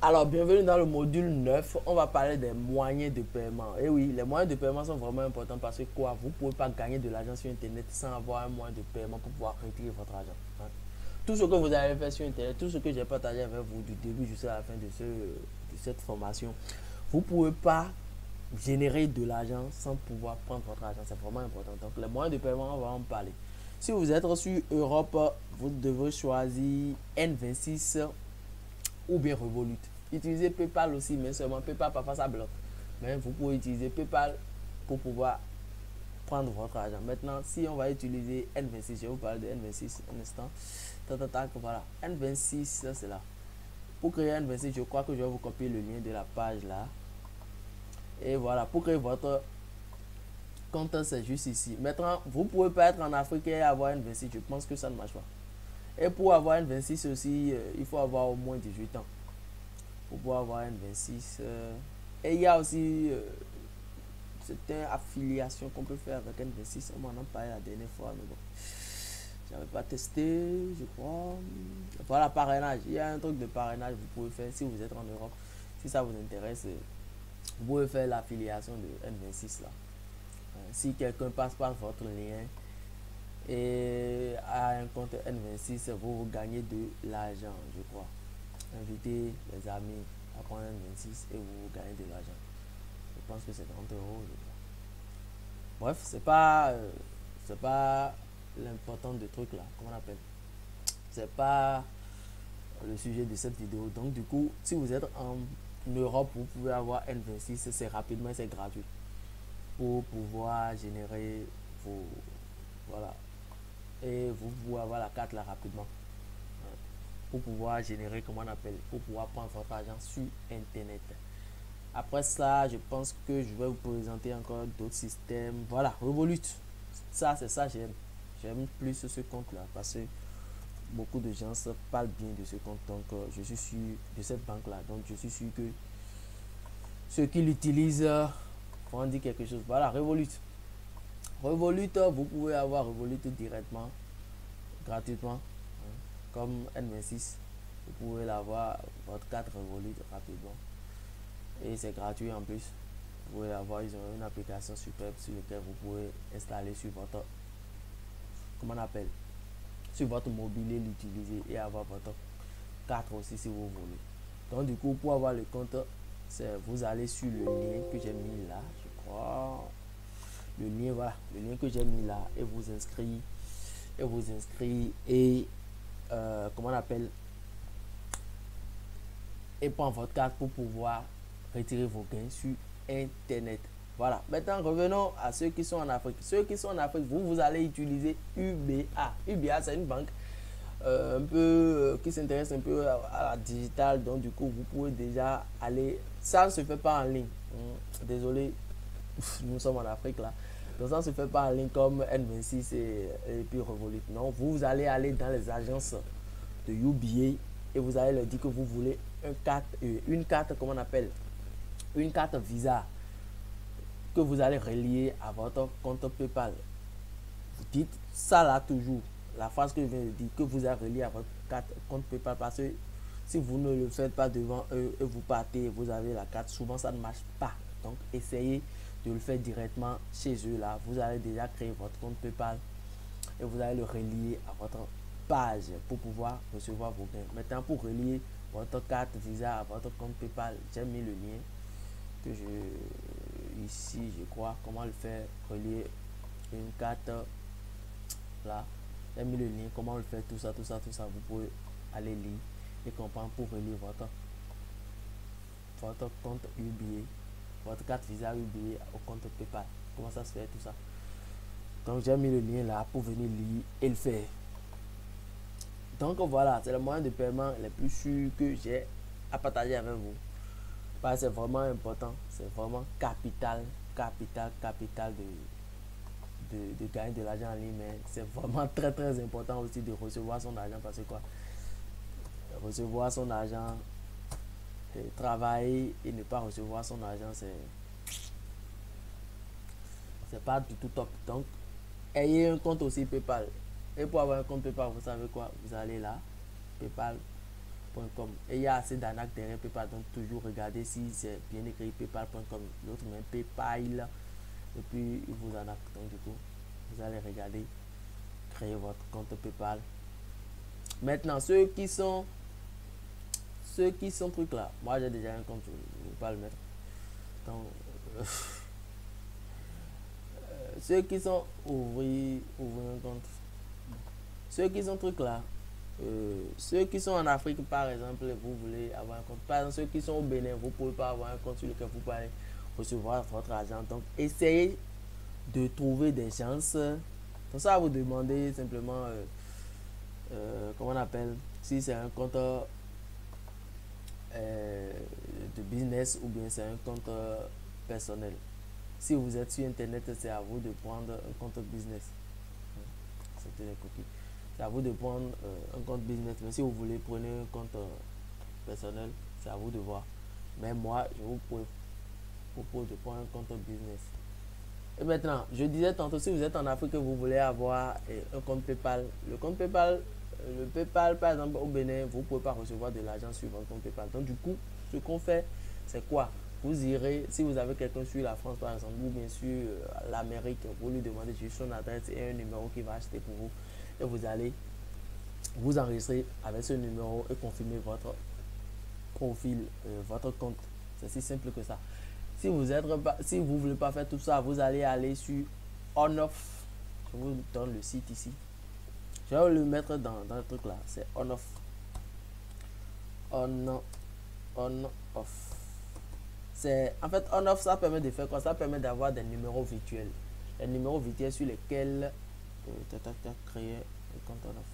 Alors, bienvenue dans le module 9. On va parler des moyens de paiement. Et oui, les moyens de paiement sont vraiment importants parce que quoi, vous ne pouvez pas gagner de l'argent sur Internet sans avoir un moyen de paiement pour pouvoir retirer votre argent. Hein. Tout ce que vous avez fait sur Internet, tout ce que j'ai partagé avec vous du début jusqu'à la fin de cette formation, vous ne pouvez pas générer de l'argent sans pouvoir prendre votre argent. C'est vraiment important. Donc, les moyens de paiement, on va en parler. Si vous êtes sur Europe, vous devez choisir N26 ou bien Revolut. Utilisez PayPal aussi, mais seulement PayPal parfois ça bloque. Mais vous pouvez utiliser PayPal pour pouvoir prendre votre argent. Maintenant, si on va utiliser N26, je vais vous parler de N26 un instant. Voilà. N26, ça c'est là. Pour créer N26, je crois que je vais vous copier le lien de la page là. Et voilà, pour créer votre compte, c'est juste ici. Maintenant, vous ne pouvez pas être en Afrique et avoir N26. Je pense que ça ne marche pas. Et pour avoir N26 aussi, il faut avoir au moins 18 ans. Pour pouvoir avoir N26. Et il y a aussi cette affiliation qu'on peut faire avec N26. On m'en a parlé la dernière fois, mais bon. J'avais pas testé, je crois. Voilà, parrainage. Il y a un truc de parrainage que vous pouvez faire si vous êtes en Europe. Si ça vous intéresse, vous pouvez faire l'affiliation de N26 là. Si quelqu'un passe par votre lien et a un compte N26, vous gagnez de l'argent, je crois. Invitez les amis à prendre N26 et vous gagnez de l'argent. Je pense que c'est 30 euros. Bref, c'est pas l'important de truc là, comment on appelle. C'est pas le sujet de cette vidéo. Donc du coup, si vous êtes en Europe, vous pouvez avoir N26, c'est rapidement, c'est gratuit pour pouvoir générer vos, voilà, et vous pouvez avoir la carte là rapidement pour pouvoir générer, comment on appelle, pour pouvoir prendre votre argent sur Internet. Après ça, je pense que je vais vous présenter encore d'autres systèmes. Voilà, Revolut. Ça, c'est ça, j'aime plus ce compte-là parce que beaucoup de gens se parlent bien de ce compte. Donc, je suis sûr de cette banque-là. Donc, je suis sûr que ceux qui l'utilisent vont dire quelque chose. Voilà, Revolut. Revolut, vous pouvez avoir Revolut directement, gratuitement, comme N26. Vous pouvez l'avoir, votre carte Revolut rapidement. Et c'est gratuit en plus. Vous pouvez avoir, ils ont une application superbe sur laquelle vous pouvez installer sur votre, comment on appelle, sur votre mobile, l'utiliser et avoir votre carte aussi si vous voulez. Donc du coup, pour avoir le compte, vous allez sur le lien que j'ai mis là, je crois. Le lien, voilà, le lien que j'ai mis là et vous inscrivez et comment on appelle, et prendre votre carte pour pouvoir retirer vos gains sur Internet. Voilà, maintenant revenons à ceux qui sont en Afrique. Ceux qui sont en Afrique, vous allez utiliser UBA. UBA, c'est une banque un peu qui s'intéresse un peu à la digitale. Donc du coup, vous pouvez déjà aller. Ça ne se fait pas en ligne. Désolé, nous sommes en Afrique là. Donc ça ne se fait pas en ligne comme N26 et puis Revolut. Non, vous allez aller dans les agences de UBA et vous allez leur dire que vous voulez une carte, comment on appelle, une carte Visa que vous allez relier à votre compte PayPal. Vous dites ça là toujours, la phrase que je viens de dire, que vous avez relié à votre carte compte PayPal, parce que si vous ne le faites pas devant eux et vous partez, vous avez la carte, souvent ça ne marche pas. Donc essayez de le faire directement chez eux là. Vous allez déjà créer votre compte PayPal et vous allez le relier à votre page pour pouvoir recevoir vos gains. Maintenant, pour relier votre carte Visa à votre compte PayPal, j'ai mis le lien que ici, je crois, comment le faire, relier une carte là. J'ai mis le lien, comment le faire, tout ça. Vous pouvez aller lire et comprendre pour relier votre compte UBA, votre carte Visa UBA au compte PayPal. Comment ça se fait, tout ça. Donc, j'ai mis le lien là pour venir lire et le faire. Donc voilà, c'est le moyen de paiement les plus sûrs que j'ai à partager avec vous. Parce que c'est vraiment important, c'est vraiment capital de gagner de l'argent en ligne. Mais c'est vraiment très important aussi de recevoir son argent, parce que quoi, recevoir son argent, travailler et ne pas recevoir son argent, c'est pas du tout top. Donc ayez un compte aussi PayPal. Et pour avoir un compte PayPal, vous savez quoi, vous allez là, PayPal, paypal.com. Et il y a assez d'arnaques derrière PayPal, donc toujours regarder si c'est bien écrit paypal.com. L'autre même PayPal. Et puis il vous arnaque. Donc du coup, vous allez regarder, créer votre compte PayPal. Maintenant, ceux qui sont trucs là, moi j'ai déjà un compte, je ne vais pas le mettre. Donc, ceux qui sont ouvrir un compte, ceux qui sont trucs là, ceux qui sont en Afrique par exemple, vous voulez avoir un compte. Par exemple, ceux qui sont au Bénin, vous ne pouvez pas avoir un compte sur lequel vous pouvez recevoir votre argent. Donc, essayez de trouver des gens. Donc, ça va vous demander simplement, comment on appelle, si c'est un compte de business ou bien c'est un compte personnel. Si vous êtes sur internet, c'est à vous de prendre un compte business. C'était les coquilles. C'est à vous de prendre un compte business. Mais si vous voulez, prenez un compte personnel, c'est à vous de voir. Mais moi, je vous propose de prendre un compte business. Et maintenant, je disais tantôt, si vous êtes en Afrique et vous voulez avoir un compte PayPal, le compte PayPal, le PayPal, par exemple, au Bénin, vous ne pouvez pas recevoir de l'argent sur votre compte PayPal. Donc, du coup, ce qu'on fait, c'est quoi? Vous irez, si vous avez quelqu'un sur la France, par exemple, ou bien sûr l'Amérique, vous lui demandez juste son adresse et un numéro qu'il va acheter pour vous. Et vous allez vous enregistrer avec ce numéro et confirmer votre profil, votre compte. C'est si simple que ça. Si vous ne voulez pas faire tout ça, vous allez aller sur OnOff. Je vous donne le site ici. Je vais le mettre dans le truc là. C'est OnOff. OnOff. En fait, OnOff, ça permet de faire quoi? Ça permet d'avoir des numéros virtuels. Les numéros virtuels sur lesquels créer un compte OnOff.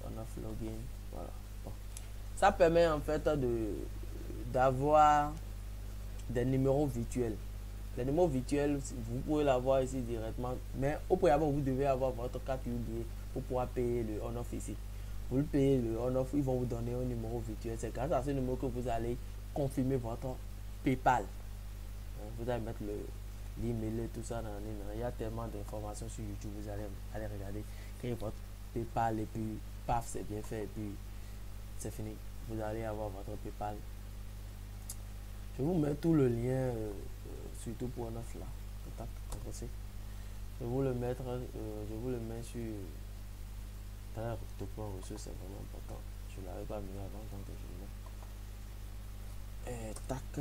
OnOff login. Voilà. Bon. Ça permet en fait d'avoir des numéros virtuels. Les numéros virtuels, vous pouvez l'avoir ici directement, mais au préalable, vous devez avoir votre carte UBA pour pouvoir payer le on-off ici. Vous le payez le on-off, ils vont vous donner un numéro virtuel. C'est grâce à ce numéro que vous allez confirmer votre PayPal. Vous allez mettre l'email et tout ça dans l'email. Il y a tellement d'informations sur YouTube, vous allez aller regarder, créer votre PayPal et puis paf, c'est bien fait et puis c'est fini. Vous allez avoir votre PayPal. Je vous mets tout le lien, surtout pour un offre là. Je vous le mettre, je vous le mets sur de point reçu, c'est vraiment important. Je ne l'avais pas mis avant, donc je le mets. Et tac.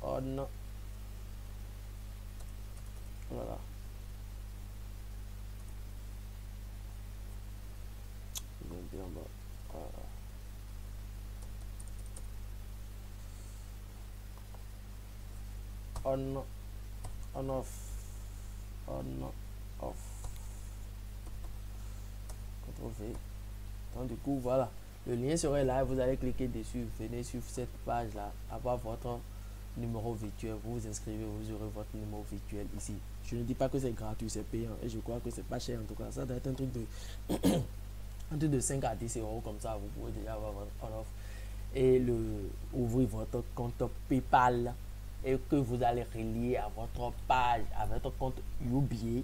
On. Voilà. Bien bas. Voilà. On off. CTRL-V. Donc du coup voilà, le lien serait là, vous allez cliquer dessus, venez sur cette page là, avoir votre numéro virtuel, vous vous inscrivez, vous aurez votre numéro virtuel ici. Je ne dis pas que c'est gratuit, c'est payant et je crois que c'est pas cher en tout cas. Ça doit être un truc de un truc de 5 à 10 euros comme ça, vous pouvez déjà avoir votre on-off et ouvrir votre compte PayPal et que vous allez relier à votre page, à votre compte UBA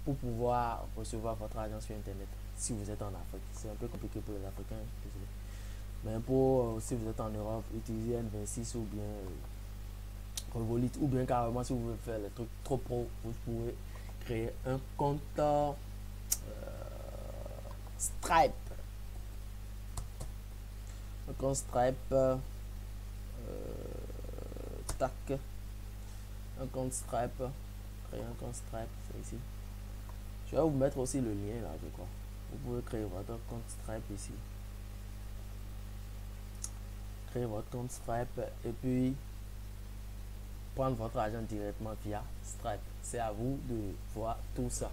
pour pouvoir recevoir votre argent sur internet si vous êtes en Afrique. C'est un peu compliqué pour les Africains, désolé. Mais pour si vous êtes en Europe, utilisez N26 ou bien Revolut ou bien carrément si vous voulez faire les trucs trop pro, vous pouvez créer un compte Stripe. Un compte Stripe. Tac. Un compte Stripe. Créer un compte Stripe, c'est ici. Je vais vous mettre aussi le lien là, je crois. Vous pouvez créer votre compte Stripe ici. Créer votre compte Stripe et puis prendre votre argent directement via Stripe. C'est à vous de voir tout ça.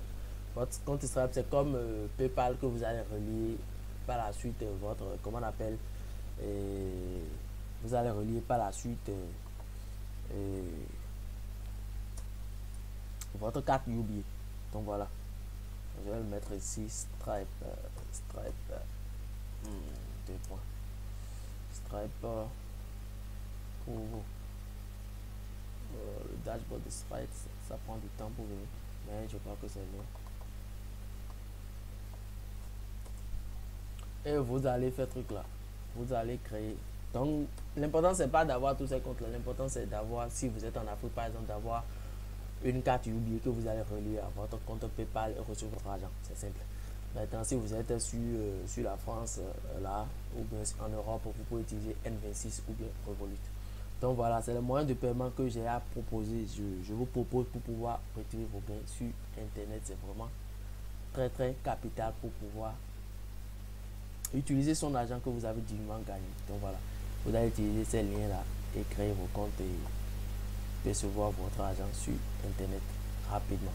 Votre compte Stripe, c'est comme PayPal que vous allez relier par la suite votre, comment on appelle, vous allez relier par la suite votre carte UBA. Donc voilà. Je vais le mettre ici, Stripe, deux points. Stripe pour le dashboard de Stripe, ça prend du temps pour venir, mais je crois que c'est mieux. et vous allez faire truc là. Vous allez créer. Donc, l'important, c'est pas d'avoir tous ces comptes-là. L'important, c'est d'avoir, si vous êtes en Afrique, par exemple, d'avoir une carte UBA que vous allez relier à votre compte PayPal et recevoir votre argent. C'est simple. Maintenant, si vous êtes sur la France, là, ou bien en Europe, vous pouvez utiliser N26 ou bien Revolut. Donc voilà, c'est le moyen de paiement que j'ai à proposer. Je vous propose pour pouvoir retirer vos gains sur Internet. C'est vraiment très très capital pour pouvoir utiliser son argent que vous avez dignement gagné. Donc voilà, vous allez utiliser ces liens là et créer vos comptes et recevoir votre argent sur Internet rapidement.